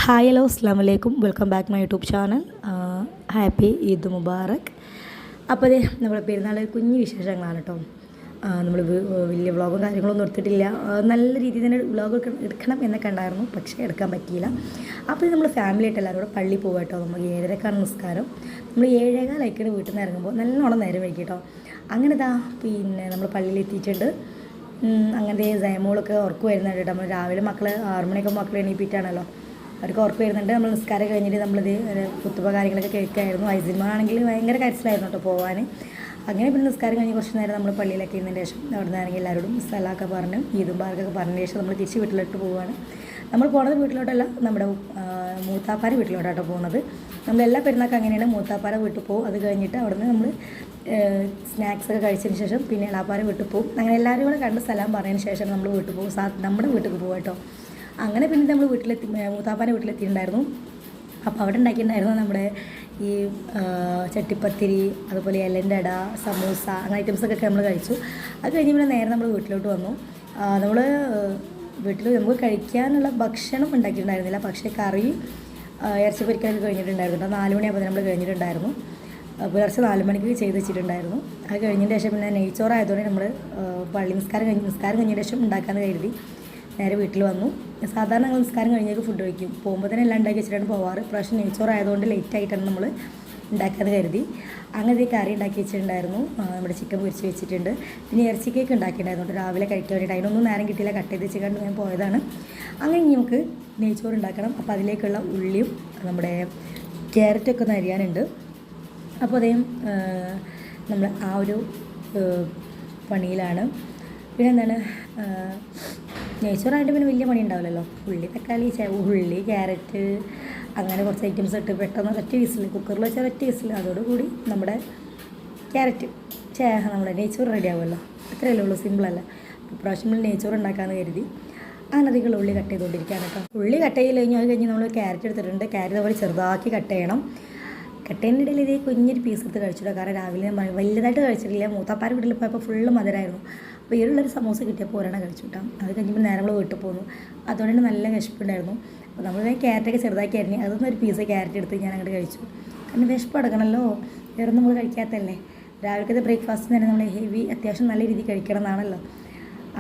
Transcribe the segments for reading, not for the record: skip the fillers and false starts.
Hi hello അസ്സാം വലൈക്കും welcome back my YouTube channel. Happy Eid Mubarak. അപ്പോൾ അതെ നമ്മുടെ പെരുന്നാൾ കുഞ്ഞു വിശേഷങ്ങളാണ് കേട്ടോ. നമ്മൾ വലിയ വ്ളോഗും കാര്യങ്ങളൊന്നും എടുത്തിട്ടില്ല. നല്ല രീതിയിൽ തന്നെ വ്ളോഗ് എടുക്കണം എന്നൊക്കെ ഉണ്ടായിരുന്നു, പക്ഷേ എടുക്കാൻ പറ്റിയില്ല. അപ്പോൾ നമ്മൾ ഫാമിലി ആയിട്ട് എല്ലാവരും കൂടെ പള്ളി പോകുക കേട്ടോ. നമ്മൾ 7:30 നിസ്കാരം. നമ്മൾ 7:15 വീട്ടിൽ നിന്ന് ഇറങ്ങുമ്പോൾ നല്ലോണം നേരം വൈകി കേട്ടോ. അങ്ങനെ പിന്നെ നമ്മൾ പള്ളിയിൽ എത്തിയിട്ടുണ്ട്. അങ്ങനത്തെ ജയമോളൊക്കെ ഉറക്ക് വരുന്നുണ്ട് കേട്ടോ. നമ്മൾ രാവിലെ 6 മണിയൊക്കെ മക്കൾ എണീപ്പിട്ടാണല്ലോ, അവർക്ക് ഉറപ്പ് വരുന്നുണ്ട്. നമ്മൾ നിസ്കാരം കഴിഞ്ഞിട്ട് നമ്മളിത് കുത്തുബ കാര്യങ്ങളൊക്കെ കേൾക്കായിരുന്നു. ഐസിന്മാണെങ്കിൽ ഭയങ്കര കരച്ചിലായിരുന്നു കേട്ടോ പോകാൻ. അങ്ങനെ പിന്നെ നിസ്കാരം കഴിഞ്ഞ് കുറച്ച് നേരം നമ്മൾ പള്ളിയിലൊക്കെ ഇരുന്നതിന് ശേഷം അവിടെ നിന്നാണെങ്കിൽ എല്ലാവരോടും സ്ഥലമൊക്കെ പറഞ്ഞ് ഈദും ബാർക്കൊക്കെ പറഞ്ഞതിന് ശേഷം നമ്മൾ തിരിച്ച് വീട്ടിലോട്ട് പോവുകയാണ്. നമ്മൾ പോകുന്നത് വീട്ടിലോട്ടല്ല, നമ്മുടെ മൂത്താപ്പാര വീട്ടിലോട്ടാട്ടോ പോകുന്നത്. നമ്മളെല്ലാ പെരുന്നാൾക്ക് അങ്ങനെയാണ്, മൂത്താപ്പാര വീട്ടിൽ പോകും. അത് കഴിഞ്ഞിട്ട് അവിടെ നിന്ന് നമ്മൾ സ്നാക്സൊക്കെ കഴിച്ചതിന് ശേഷം പിന്നെ എളാപ്പാര വീട്ടിൽ പോകും. അങ്ങനെ എല്ലാവരും കൂടെ കണ്ട് സ്ഥലം പറഞ്ഞതിന് ശേഷം നമ്മൾ വീട്ടിൽ പോകും, നമ്മുടെ വീട്ടിൽ പോകും കേട്ടോ. അങ്ങനെ പിന്നെ നമ്മൾ മൂത്താപ്പാൻ്റെ വീട്ടിലെത്തിയിട്ടുണ്ടായിരുന്നു. അപ്പോൾ അവിടെ ഉണ്ടാക്കിയിട്ടുണ്ടായിരുന്നു നമ്മുടെ ഈ ചട്ടിപ്പത്തിരി, അതുപോലെ ഇലൻ്റെ അട, സമൂസ, അങ്ങനെ ഐറ്റംസൊക്കെ നമ്മൾ കഴിച്ചു. അത് കഴിഞ്ഞ് പിന്നെ നേരെ നമ്മൾ വീട്ടിലോട്ട് വന്നു. നമ്മൾ വീട്ടിൽ നമുക്ക് കഴിക്കാനുള്ള ഭക്ഷണം ഉണ്ടാക്കിയിട്ടുണ്ടായിരുന്നില്ല, പക്ഷേ കറി ഇറച്ചി പൊരിക്കലൊക്കെ കഴിഞ്ഞിട്ടുണ്ടായിരുന്നു. 4 മണിയാകുമ്പോൾ നമ്മൾ കഴിഞ്ഞിട്ടുണ്ടായിരുന്നു. പുലർച്ചെ 4 മണിക്ക് ചെയ്ത് വെച്ചിട്ടുണ്ടായിരുന്നു. അത് കഴിഞ്ഞതിന് ശേഷം പിന്നെ നെയ്ച്ചോറായതുകൊണ്ട് നമ്മൾ നിസ്കാരം കഴിഞ്ഞതിന് ശേഷം ഉണ്ടാക്കാമെന്ന് കരുതി നേരെ വീട്ടിൽ വന്നു. സാധാരണ ഞങ്ങൾ നിസ്കാരം കഴിഞ്ഞേക്ക് ഫുഡ് കഴിക്കും, പോകുമ്പോൾ തന്നെ എല്ലാം ഉണ്ടാക്കി വെച്ചിട്ടാണ് പോവാറ്. പ്രാവശ്യം നെയ്ച്ചോറായതുകൊണ്ട് ലേറ്റായിട്ടാണ് നമ്മൾ ഉണ്ടാക്കാമെന്ന് കരുതി. അങ്ങനത്തെ കറി ഉണ്ടാക്കി വെച്ചിട്ടുണ്ടായിരുന്നു. നമ്മുടെ ചിക്കൻ പൊരിച്ച് വെച്ചിട്ടുണ്ട്. പിന്നെ ഇറച്ചി കേക്ക് ഉണ്ടാക്കിയിട്ടുണ്ടായിരുന്നു രാവിലെ കഴിക്കാൻ വേണ്ടിയിട്ട്. അതിനൊന്നും നേരം കിട്ടിയില്ല, കട്ട് ചെയ്ത് വെച്ചിട്ട് ഞാൻ പോയതാണ്. അങ്ങനെ നമുക്ക് നെയ്ച്ചോറ് ഉണ്ടാക്കണം. അപ്പോൾ അതിലേക്കുള്ള ഉള്ളിയും നമ്മുടെ ക്യാരറ്റൊക്കെ ഒന്ന് അരിയാനുണ്ട്. അപ്പോൾ അതേ നമ്മൾ ആ ഒരു പണിയിലാണ്. പിന്നെ എന്താണ്, നെയ്ച്ചോറായിട്ട് പിന്നെ വലിയ പണി ഉണ്ടാവില്ലല്ലോ. ഉള്ളി, തക്കാളി, ഉള്ളി, ക്യാരറ്റ്, അങ്ങനെ കുറച്ച് ഐറ്റംസ് ഇട്ട് പെട്ടെന്ന് ഒറ്റ വിസിൽ, കുക്കറിൽ വെച്ചാൽ ഒറ്റ വിസിൽ, അതോടുകൂടി നമ്മുടെ ക്യാരറ്റ് നമ്മുടെ നെയ്ച്ചോറ് റെഡി ആവുമല്ലോ. അത്രയല്ലേ ഉള്ളൂ, സിമ്പിളല്ല. ഇപ്രാവശ്യം നമ്മൾ നെയ്ച്ചോറ് ഉണ്ടാക്കാമെന്ന് കരുതി അങ്ങനെ അധികം ഉള്ളി കട്ട് ചെയ്തുകൊണ്ടിരിക്കുകയാണ് കേട്ടോ. ഉള്ളി കട്ട് ചെയ്ത് കഴിഞ്ഞാൽ അത് കഴിഞ്ഞ് നമ്മൾ ക്യാരറ്റ് എടുത്തിട്ടുണ്ട്. ക്യാരറ്റ് അതുപോലെ ചെറുതാക്കി കട്ട് ചെയ്യണം. കട്ട് ചെയ്യുന്നതിനിടയിൽ ഇതേ കുഞ്ഞൊരു പീസ് എടുത്ത് കഴിച്ചിട്ടോ, കാരണം രാവിലെ വലുതായിട്ട് കഴിച്ചിട്ടില്ല. മൂത്താപ്പാര വീട്ടിൽ പോയപ്പോൾ ഫുള്ള് മധുരമായിരുന്നു. അപ്പോൾ ഈടുള്ളൊരു സമൂസ കിട്ടിയപ്പോൾ ഒരെണ്ണം കഴിച്ചു കിട്ടാം. അത് കഴിഞ്ഞപ്പോൾ നേരെ നമ്മൾ വീട്ടിൽ പോന്നു. അതുകൊണ്ട് തന്നെ നല്ല വിശപ്പുണ്ടായിരുന്നു. അപ്പോൾ നമ്മൾ ക്യാരറ്റൊക്കെ ചെറുതാക്കി അരിഞ്ഞ് അതൊന്നും ഒരു പീസ് ക്യാരറ്റ് എടുത്ത് ഞാൻ അങ്ങോട്ട് കഴിച്ചു. കാരണം വിശപ്പ് അടക്കണമല്ലോ, വേറെ നമ്മൾ കഴിക്കാത്തല്ലേ. രാവിലത്തെ ബ്രേക്ക്ഫാസ്റ്റിന് തന്നെ നമ്മൾ ഹെവി അത്യാവശ്യം നല്ല രീതിയിൽ കഴിക്കണം എന്നാണല്ലോ.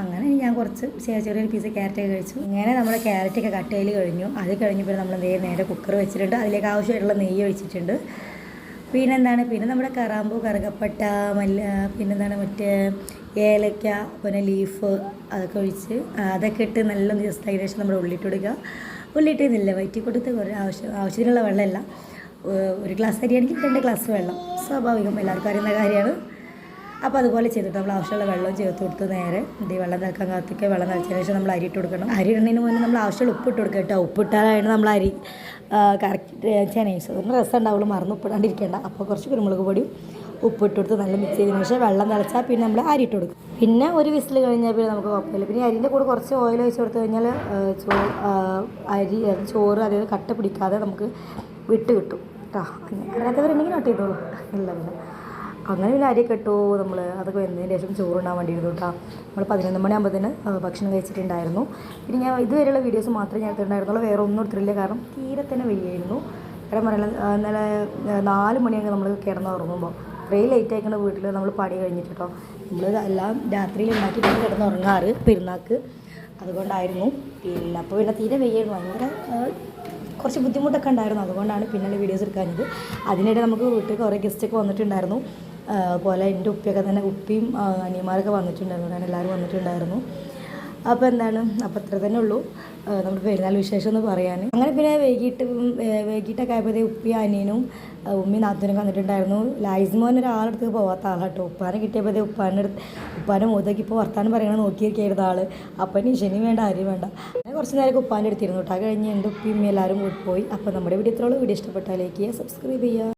അങ്ങനെ ഞാൻ കുറച്ച് ചെറിയൊരു പീസ് ക്യാരറ്റൊക്കെ കഴിച്ചു. ഇങ്ങനെ നമ്മുടെ ക്യാരറ്റൊക്കെ കട്ട് ചെയ്ത് കഴിഞ്ഞു. അത് കഴിഞ്ഞപ്പോൾ നമ്മൾ നേരെ കുക്കർ വെച്ചിട്ടുണ്ട്. അതിലേക്ക് ആവശ്യമായിട്ടുള്ള നെയ്യ് ഒഴിച്ചിട്ടുണ്ട്. പിന്നെ നമ്മുടെ കറാമ്പൂ, കറുകപ്പട്ട, പിന്നെന്താണ് മറ്റേ ഏലക്ക, പിന്നെ ലീഫ്, അതൊക്കെ ഒഴിച്ച് അതൊക്കെ ഇട്ട് നല്ല ജസ്റ്റ് അതിന് ശേഷം നമ്മൾ ഉള്ളിട്ട് കൊടുക്കുക. ഉള്ളിയിട്ടിരുന്നില്ല, വയറ്റി കൊടുത്ത് കുറേ ആവശ്യത്തിനുള്ള വെള്ളമല്ല. 1 ഗ്ലാസ് അരിയാണെങ്കിൽ 2 ഗ്ലാസ് വെള്ളം, സ്വാഭാവികം, എല്ലാവർക്കും അറിയുന്ന കാര്യമാണ്. അപ്പോൾ അതുപോലെ ചെയ്തിട്ട് നമ്മൾ ആവശ്യമുള്ള വെള്ളം ചേർത്ത് കൊടുത്ത് നേരെ വെള്ളം തിളക്കാൻ കാത്തിക്കുക. വെള്ളം തിളച്ചതിന് ശേഷം നമ്മൾ അരി ഇട്ട് കൊടുക്കണം. അരി ഇടുന്നതിന് മുന്നേ നമ്മൾ ആവശ്യമുള്ള ഉപ്പിട്ട് കൊടുക്കുക കേട്ടോ. ഉപ്പിട്ടാലാണ് നമ്മൾ അരി കറക്റ്റ് ഒന്ന് രസം ഉണ്ടാവുള്ളൂ, മറന്ന് ഉപ്പിടാണ്ടിരിക്കേണ്ട. അപ്പോൾ കുറച്ച് കുരുമുളക് പൊടിയും ഉപ്പിട്ട് കൊടുത്ത് നല്ല മിക്സ് ചെയ്തതിന് ശേഷം വെള്ളം തിളച്ചാൽ പിന്നെ നമ്മൾ അരി ഇട്ട് കൊടുക്കും. പിന്നെ ഒരു വിസിൽ കഴിഞ്ഞാൽ പിന്നെ നമുക്ക് കുഴപ്പമില്ല. പിന്നെ അരിൻ്റെ കൂടെ കുറച്ച് ഓയിൽ ഒഴിച്ച് കൊടുത്തു കഴിഞ്ഞാൽ ചോറ് അതായത് കട്ട പിടിക്കാതെ നമുക്ക് വിട്ട് കിട്ടും കേട്ടോ. അറിയാത്തവരുണ്ടെങ്കിൽ നോട്ട് ചെയ്തോളൂ. ഇല്ല പിന്നെ അങ്ങനെ പിന്നെ അരിയൊക്കെ ഇട്ടു നമ്മൾ. അതൊക്കെ വെന്തതിന് ശേഷം ചോറുണ്ടാൻ വേണ്ടി ഇരുന്നു കേട്ടോ. നമ്മൾ 11 മണിയാകുമ്പോഴത്തേന് ഭക്ഷണം കഴിച്ചിട്ടുണ്ടായിരുന്നു. പിന്നെ ഞാൻ ഇതുവരെയുള്ള വീഡിയോസ് മാത്രമേ ഞാൻ എടുത്തിട്ടുണ്ടായിരുന്നുള്ളൂ, വേറെ ഒന്നും എടുത്തിട്ടില്ല. കാരണം തീരെ തന്നെ വയ്യായിരുന്നു. കാരണം പറയുന്നത് ഇന്നലെ 4 മണിയൊക്കെ നമ്മൾ കിടന്നുറങ്ങുമ്പോൾ ഇത്രയും ലേറ്റ് ആയിക്കുന്ന വീട്ടിൽ നമ്മൾ പണി കഴിഞ്ഞിട്ട് കേട്ടോ. നമ്മൾ എല്ലാം രാത്രിയിൽ ഉണ്ടാക്കിയിട്ട് കിടന്നുറങ്ങാറ് പെരുന്നാൾക്ക്, അതുകൊണ്ടായിരുന്നു. അപ്പോൾ പിന്നെ തീരെ വയ്യായിരുന്നു, ഭയങ്കര കുറച്ച് ബുദ്ധിമുട്ടൊക്കെ ഉണ്ടായിരുന്നു. അതുകൊണ്ടാണ് പിന്നീട് വീഡിയോസ് എടുക്കാഞ്ഞത്. അതിനിടെ നമുക്ക് വീട്ടിൽ കുറേ ഗസ്റ്റൊക്കെ വന്നിട്ടുണ്ടായിരുന്നു. അതുപോലെ എൻ്റെ ഉപ്പയൊക്കെ തന്നെ, ഉപ്പയും അനിയന്മാരൊക്കെ വന്നിട്ടുണ്ടായിരുന്നു, ഞാൻ എല്ലാവരും വന്നിട്ടുണ്ടായിരുന്നു. അപ്പോൾ അപ്പോൾ ഇത്ര തന്നെ ഉള്ളൂ നമ്മുടെ പെരുന്നാൾ വിശേഷം എന്ന് പറയാൻ. അങ്ങനെ പിന്നെ വൈകിട്ടൊക്കെ ആയപ്പോഴത്തേ ഉപ്പയും അനിയനും ഉമ്മയും നാത്തൂനൊക്കെ വന്നിട്ടുണ്ടായിരുന്നു. ലൈസ്മോൻ ഒരാളെടുത്ത് പോകാത്ത ആളാട്ടോ. ഉപ്പാനെ കിട്ടിയപ്പോഴത്തേ ഉപ്പാൻ്റെ മുഖത്തേക്ക് ഇപ്പോൾ വർത്താനം പറയണം നോക്കിയിരിക്കായിരുന്നു ആൾ. അപ്പം ശനി വേണ്ട, ആരും വേണ്ട. അങ്ങനെ കുറച്ച് നേരം ഉപ്പാൻ്റെ അടുത്തിരുന്നു കേട്ടോ. കഴിഞ്ഞ് എൻ്റെ ഉപ്പയും എല്ലാവരും പോയി. അപ്പോൾ നമ്മുടെ വീഡിയോ ഇത്രയുള്ള വീഡിയോ ഇഷ്ടപ്പെട്ടാൽ ലൈക്ക് ചെയ്യുക, സബ്സ്ക്രൈബ് ചെയ്യുക.